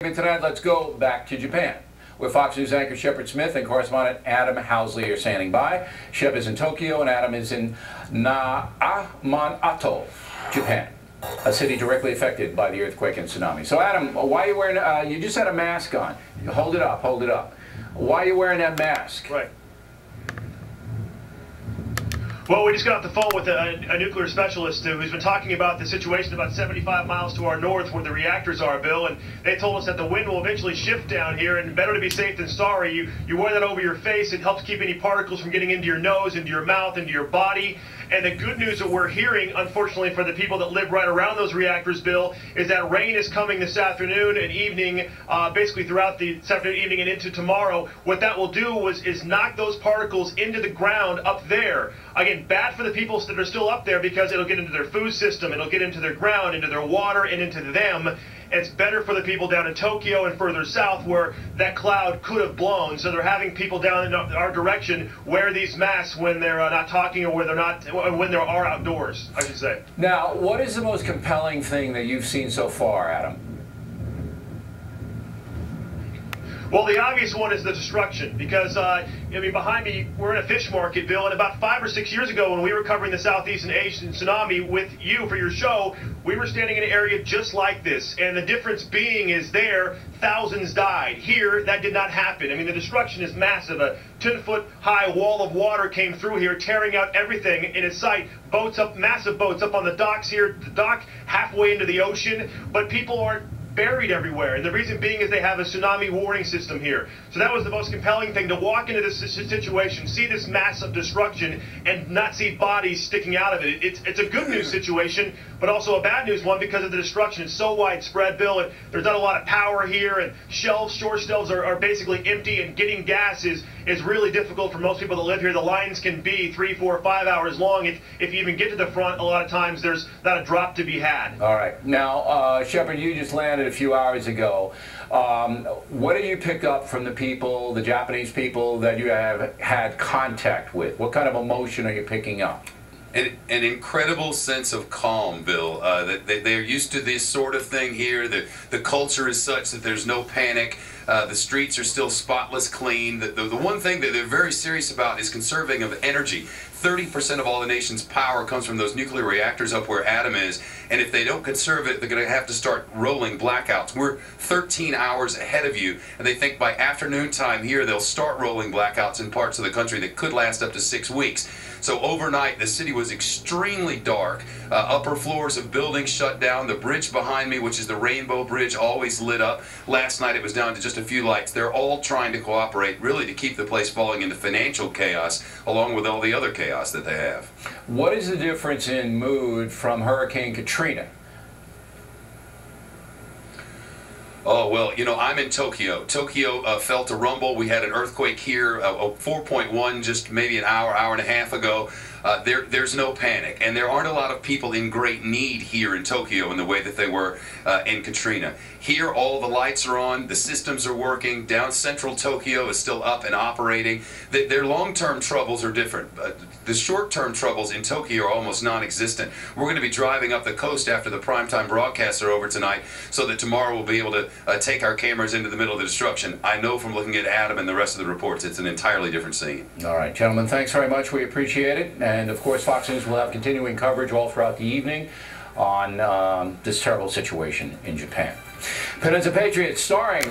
Tonight, let's go back to Japan, where Fox News anchor Shepard Smith and correspondent Adam Housley are standing by. Shep is in Tokyo and Adam is in Yamato, Japan, a city directly affected by the earthquake and tsunami. So Adam, why are you wearing, you just had a mask on. Hold it up, hold it up. Why are you wearing that mask? Right. Well, we just got off the phone with a nuclear specialist who's been talking about the situation about 75 miles to our north where the reactors are, Bill, and they told us that the wind will eventually shift down here, and better to be safe than sorry. You wear that over your face. It helps keep any particles from getting into your nose, into your mouth, into your body. And the good news that we're hearing, unfortunately, for the people that live right around those reactors, Bill, is that rain is coming this afternoon and evening, basically throughout this afternoon, evening, and into tomorrow. What that will do is knock those particles into the ground up there. Again, bad for the people that are still up there because it'll get into their food system, it'll get into their ground, into their water, and into them. It's better for the people down in Tokyo and further south where that cloud could have blown. So they're having people down in our direction wear these masks when they're not talking or when they are outdoors, I should say. Now, what is the most compelling thing that you've seen so far, Adam? Well, the obvious one is the destruction, because, I mean, behind me, we're in a fish market, Bill, and about 5 or 6 years ago when we were covering the Southeast Asian tsunami with you for your show, we were standing in an area just like this, and the difference being is there, thousands died. Here, that did not happen. I mean, the destruction is massive. A 10-foot high wall of water came through here, tearing out everything in its sight. Boats up, massive boats up on the docks here, the dock halfway into the ocean, but people aren't buried everywhere, and the reason being is they have a tsunami warning system here. So that was the most compelling thing, to walk into this situation, see this massive destruction, and not see bodies sticking out of it. It's a good news situation, but also a bad news one because of the destruction. It's so widespread, Bill, and there's not a lot of power here, and shore shelves are basically empty, and getting gas is really difficult for most people that live here. The lines can be 3, 4, 5 hours long. If you even get to the front, a lot of times there's not a drop to be had. All right. Now, Shepard, you just landed a few hours ago. What do you pick up from the people, the Japanese people that you have had contact with? What kind of emotion are you picking up? An incredible sense of calm, Bill. That they're used to this sort of thing here. The culture is such that there's no panic. The streets are still spotless clean. The one thing that they're very serious about is conserving of energy. 30% of all the nation's power comes from those nuclear reactors up where Adam is, and if they don't conserve it, they're going to have to start rolling blackouts. We're 13 hours ahead of you, and they think by afternoon time here they'll start rolling blackouts in parts of the country that could last up to 6 weeks. So overnight, the city was extremely dark. Upper floors of buildings shut down. The bridge behind me, which is the Rainbow Bridge, always lit up. Last night it was down to just a few lights. They're all trying to cooperate, really, to keep the place falling into financial chaos, along with all the other chaos that they have. What is the difference in mood from Hurricane Katrina? Oh, well, you know, I'm in Tokyo. Tokyo felt a rumble. We had an earthquake here, 4.1 just maybe an hour and a half ago. There's no panic, and there aren't a lot of people in great need here in Tokyo in the way that they were in Katrina. Here, all the lights are on, the systems are working. Down central Tokyo is still up and operating. Their long-term troubles are different. The short-term troubles in Tokyo are almost non-existent. We're going to be driving up the coast after the primetime broadcasts are over tonight so that tomorrow we'll be able to take our cameras into the middle of the destruction. I know from looking at Adam and the rest of the reports it's an entirely different scene. All right, gentlemen, thanks very much. We appreciate it. And, of course, Fox News will have continuing coverage all throughout the evening on this terrible situation in Japan. Penance of Patriots, starring